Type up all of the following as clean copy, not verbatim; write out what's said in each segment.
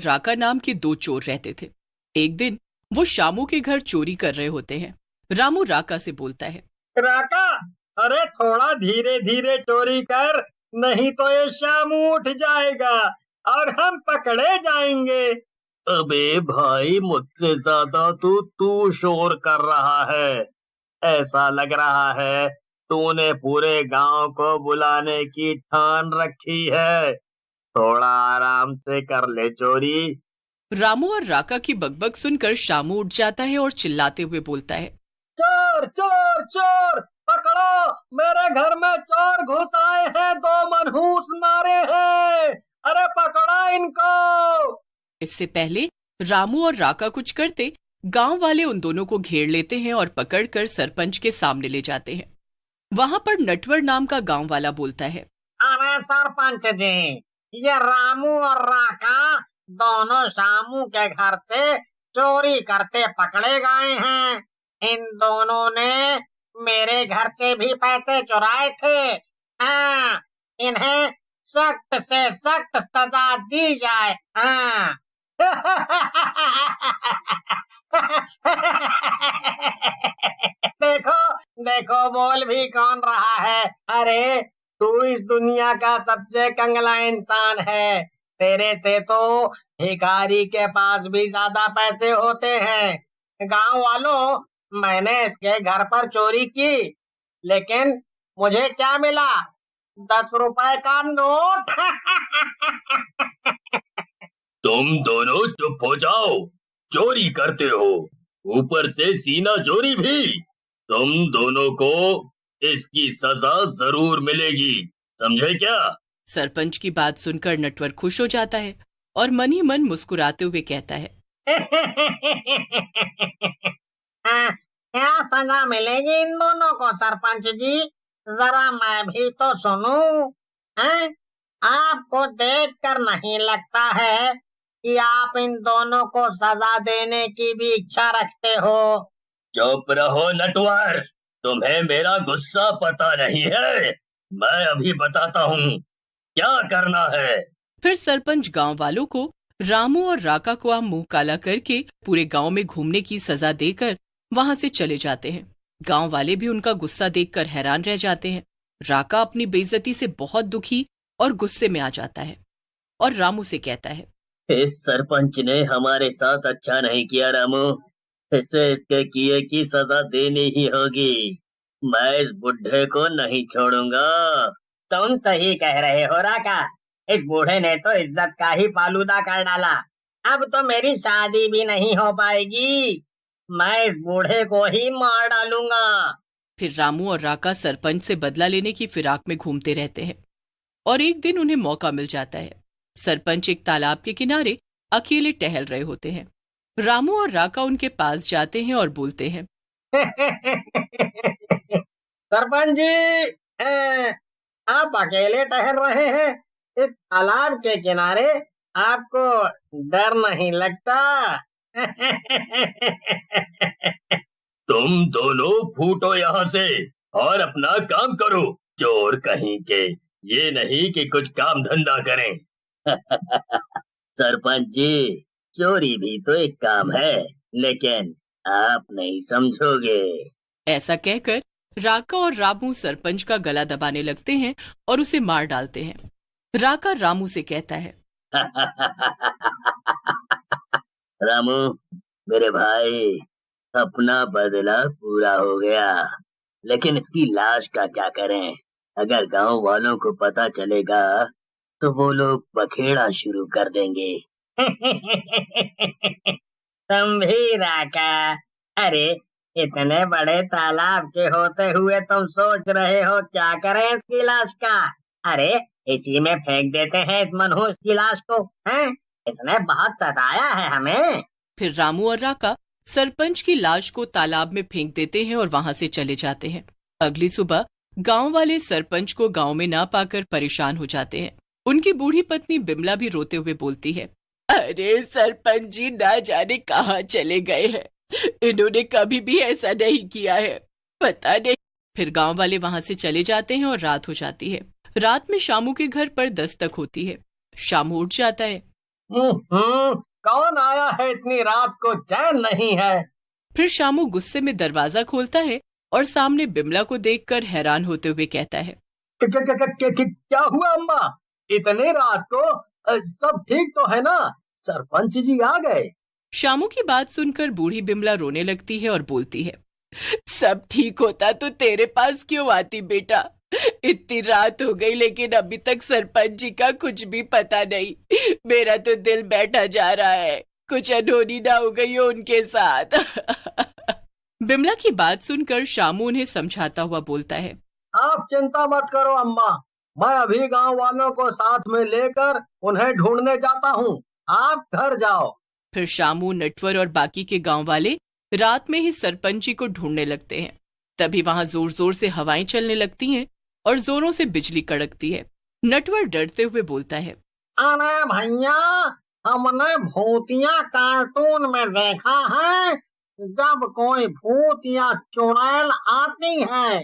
राका नाम के दो चोर रहते थे। एक दिन वो शामू के घर चोरी कर रहे होते हैं। रामू राका से बोलता है, राका, अरे थोड़ा धीरे धीरे चोरी कर, नहीं तो ये शामू उठ जाएगा और हम पकड़े जाएंगे। अबे भाई, मुझसे ज्यादा तू शोर कर रहा है। ऐसा लग रहा है तूने पूरे गांव को बुलाने की ठान रखी है। थोड़ा आराम से कर ले चोरी। रामू और राका की बकबक सुनकर शामू उठ जाता है और चिल्लाते हुए बोलता है, चोर चोर चोर, पकड़ो, मेरे घर में चोर घुस आए हैं, दो मनहूस मारे हैं, अरे पकड़ो इनको। इससे पहले रामू और राका कुछ करते, गांव वाले उन दोनों को घेर लेते हैं और पकड़कर सरपंच के सामने ले जाते हैं। वहां पर नटवर नाम का गांव वाला बोलता है, अरे सरपंच जी, ये रामू और राका दोनों शामू के घर से चोरी करते पकड़े गए हैं। इन दोनों ने मेरे घर से भी पैसे चुराए थे। हाँ, इन्हें सख्त से सख्त सजा दी जाए। हाँ। देखो देखो, बोल भी कौन रहा है। अरे तू इस दुनिया का सबसे कंगला इंसान है। तेरे से तो भिखारी के पास भी ज्यादा पैसे होते हैं। गांव वालों, मैंने इसके घर पर चोरी की, लेकिन मुझे क्या मिला? 10 रुपए का नोट। तुम दोनों चुप हो जाओ। चोरी करते हो, ऊपर से सीना चोरी भी। तुम दोनों को इसकी सजा जरूर मिलेगी, समझे क्या? सरपंच की बात सुनकर नटवर खुश हो जाता है और मन ही मन मुस्कुराते हुए कहता है, क्या सजा मिलेगी इन दोनों को सरपंच जी? जरा मैं भी तो सुनूं। हैं? आपको देखकर नहीं लगता है कि आप इन दोनों को सजा देने की भी इच्छा रखते हो? चुप रहो नटवर, तुम्हें मेरा गुस्सा पता नहीं है। मैं अभी बताता हूँ क्या करना है। फिर सरपंच गांव वालों को रामू और राका को मुंह काला करके पूरे गांव में घूमने की सजा देकर वहां से चले जाते हैं। गांव वाले भी उनका गुस्सा देखकर हैरान रह जाते हैं। राका अपनी बेइज्जती से बहुत दुखी और गुस्से में आ जाता है और रामू से कहता है, इस सरपंच ने हमारे साथ अच्छा नहीं किया रामू, इसे इसके किए की सजा देनी ही होगी। मैं इस बुढ़े को नहीं छोड़ूंगा। तुम सही कह रहे हो राका, इस बूढ़े ने तो इज्जत का ही फालूदा कर डाला। अब तो मेरी शादी भी नहीं हो पाएगी। मैं इस बूढ़े को ही मार डालूंगा। फिर रामू और राका सरपंच से बदला लेने की फिराक में घूमते रहते हैं और एक दिन उन्हें मौका मिल जाता है। सरपंच एक तालाब के किनारे अकेले टहल रहे होते हैं। रामू और राका उनके पास जाते हैं और बोलते हैं, सरपंच जी, आप अकेले टहल रहे हैं इस तालाब के किनारे, आपको डर नहीं लगता? तुम दोनों फूटो यहाँ से और अपना काम करो। चोर कहीं के, ये नहीं कि कुछ काम धंधा करें। सरपंच जी, चोरी भी तो एक काम है, लेकिन आप नहीं समझोगे। ऐसा कहकर राका और रामू सरपंच का गला दबाने लगते हैं और उसे मार डालते हैं। राका रामू से कहता है, रामू मेरे भाई, अपना बदला पूरा हो गया, लेकिन इसकी लाश का क्या करें? अगर गांव वालों को पता चलेगा तो वो लोग बखेड़ा शुरू कर देंगे। तुम भी राका, अरे इतने बड़े तालाब के होते हुए तुम सोच रहे हो क्या करें इसकी लाश का? अरे इसी में फेंक देते हैं इस मनहूस की लाश को। हैं? इसने बहुत सताया है हमें। फिर रामू और राका सरपंच की लाश को तालाब में फेंक देते हैं और वहां से चले जाते हैं। अगली सुबह गांव वाले सरपंच को गांव में ना पाकर परेशान हो जाते हैं। उनकी बूढ़ी पत्नी बिमला भी रोते हुए बोलती है, अरे सरपंच जी ना जाने कहाँ चले गए हैं, इन्होंने कभी भी ऐसा नहीं किया है, पता नहीं। फिर गांव वाले वहां से चले जाते हैं और रात हो जाती है। रात में शामू के घर पर दस्तक होती है। शामू उठ जाता है कौन आया है इतनी रात को, चैन नहीं है। फिर शामू गुस्से में दरवाजा खोलता है और सामने बिमला को देखकर हैरान होते हुए कहता है, क्या हुआ अम्मा, इतनी रात को? सब ठीक तो है ना? सरपंच जी आ गए। शामू की बात सुनकर बूढ़ी बिमला रोने लगती है और बोलती है, सब ठीक होता तो तेरे पास क्यों आती बेटा? इतनी रात हो गई लेकिन अभी तक सरपंच जी का कुछ भी पता नहीं। मेरा तो दिल बैठा जा रहा है, कुछ अनहोनी ना हो गई हो उनके साथ। बिमला की बात सुनकर शामू उन्हें समझाता हुआ बोलता है, आप चिंता मत करो अम्मा, मैं अभी गांव वालों को साथ में लेकर उन्हें ढूंढने जाता हूँ, आप घर जाओ। फिर शामू, नटवर और बाकी के गांव वाले रात में ही सरपंच जी को ढूंढने लगते हैं। तभी वहां जोर जोर से हवाएं चलने लगती हैं और जोरों से बिजली कड़कती है। नटवर डरते हुए बोलता है, अरे भैया, हमने भूतिया कार्टून में देखा है, जब कोई भूत या चुड़ैल आती है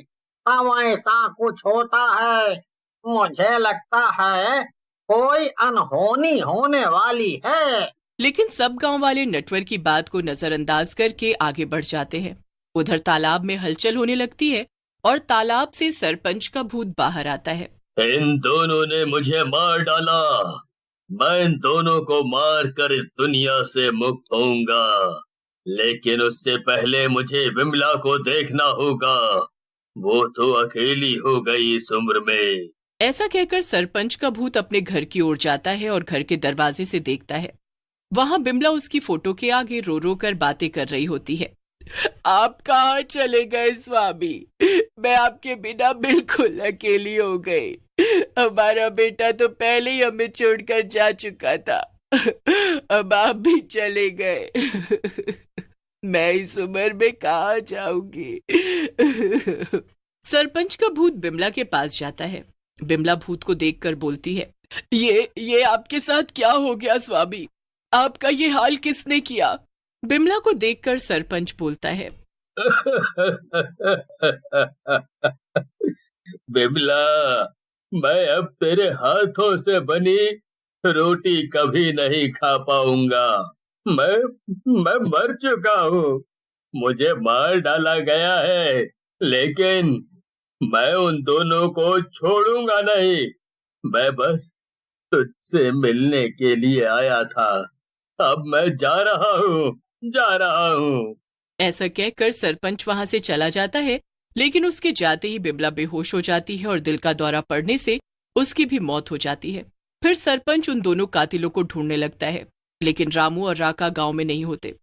तब ऐसा कुछ होता है। मुझे लगता है कोई अनहोनी होने वाली है। लेकिन सब गांव वाले नटवर की बात को नजरअंदाज करके आगे बढ़ जाते हैं। उधर तालाब में हलचल होने लगती है और तालाब से सरपंच का भूत बाहर आता है। इन दोनों ने मुझे मार डाला, मैं इन दोनों को मार कर इस दुनिया से मुक्त होऊंगा, लेकिन उससे पहले मुझे बिमला को देखना होगा, वो तो अकेली हो गई इस उम्र में। ऐसा कहकर सरपंच का भूत अपने घर की ओर जाता है और घर के दरवाजे से देखता है। वहां बिमला उसकी फोटो के आगे रो रो कर बातें कर रही होती है। आप कहाँ चले गए स्वामी? मैं आपके बिना बिल्कुल अकेली हो गई। हमारा बेटा तो पहले ही हमें छोड़कर जा चुका था, अब आप भी चले गए। मैं इस उम्र में कहाँ जाऊंगी? सरपंच का भूत बिमला के पास जाता है। बिमला भूत को देखकर बोलती है, ये आपके साथ क्या हो गया स्वामी? आपका ये हाल किसने किया? बिमला को देखकर सरपंच बोलता है, बिमला, मैं अब तेरे हाथों से बनी रोटी कभी नहीं खा पाऊंगा। मैं मर चुका हूँ, मुझे मार डाला गया है, लेकिन मैं उन दोनों को छोड़ूंगा नहीं। मैं बस तुझसे मिलने के लिए आया था, अब मैं जा रहा हूँ। ऐसा कहकर सरपंच वहां से चला जाता है, लेकिन उसके जाते ही बिमला बेहोश हो जाती है और दिल का दौरा पड़ने से उसकी भी मौत हो जाती है। फिर सरपंच उन दोनों कातिलों को ढूंढने लगता है, लेकिन रामू और राका गांव में नहीं होते।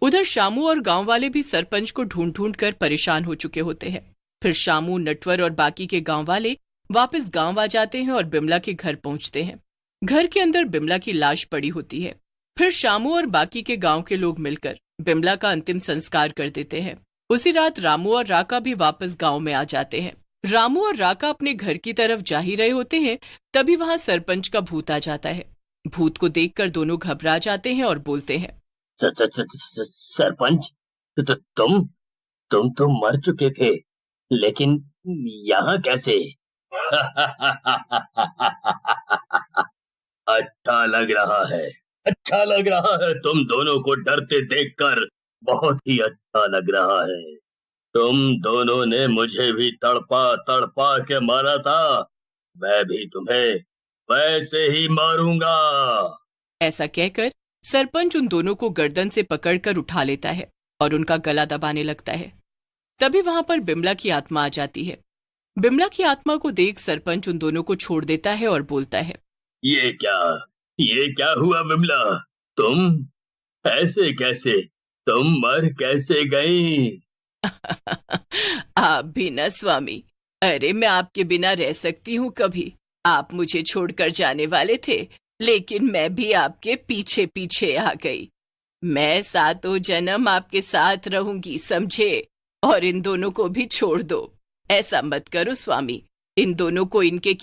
उधर शामू और गांव वाले भी सरपंच को ढूंढ ढूंढ कर परेशान हो चुके होते हैं। फिर शामू, नटवर और बाकी के गांव वाले वापस गांव आ जाते हैं और बिमला के घर पहुंचते हैं। घर के अंदर बिमला की लाश पड़ी होती है। फिर शामू और बाकी के गांव के लोग मिलकर बिमला का अंतिम संस्कार कर देते हैं। उसी रात रामू और राका भी वापस गांव में आ जाते हैं। रामू और राका अपने घर की तरफ जा ही रहे होते हैं, तभी वहां सरपंच का भूत आ जाता है। भूत को देखकर दोनों घबरा जाते हैं और बोलते हैं, सरपंच, तुम तो मर चुके थे, लेकिन यहाँ कैसे? अच्छा लग रहा है तुम दोनों को डरते देखकर, बहुत ही अच्छा लग रहा है। तुम दोनों ने मुझे भी तड़पा तड़पा के मारा था, मैं भी तुम्हें वैसे ही मारूंगा। ऐसा कहकर सरपंच उन दोनों को गर्दन से पकड़कर उठा लेता है और उनका गला दबाने लगता है। तभी वहां पर बिमला की आत्मा आ जाती है। बिमला की आत्मा को देख सरपंच उन दोनों को छोड़ देता है और बोलता है, ये क्या हुआ बिमला? तुम ऐसे कैसे? तुम मर कैसे गई? आप भी ना स्वामी, अरे मैं आपके बिना रह सकती हूँ कभी? आप मुझे छोड़कर जाने वाले थे, लेकिन मैं भी आपके पीछे पीछे आ गई। मैं 7 जन्म आपके साथ रहूंगी, समझे? और इन दोनों को भी छोड़ दो। ऐसा मत करो स्वामी, इन दोनों को इनके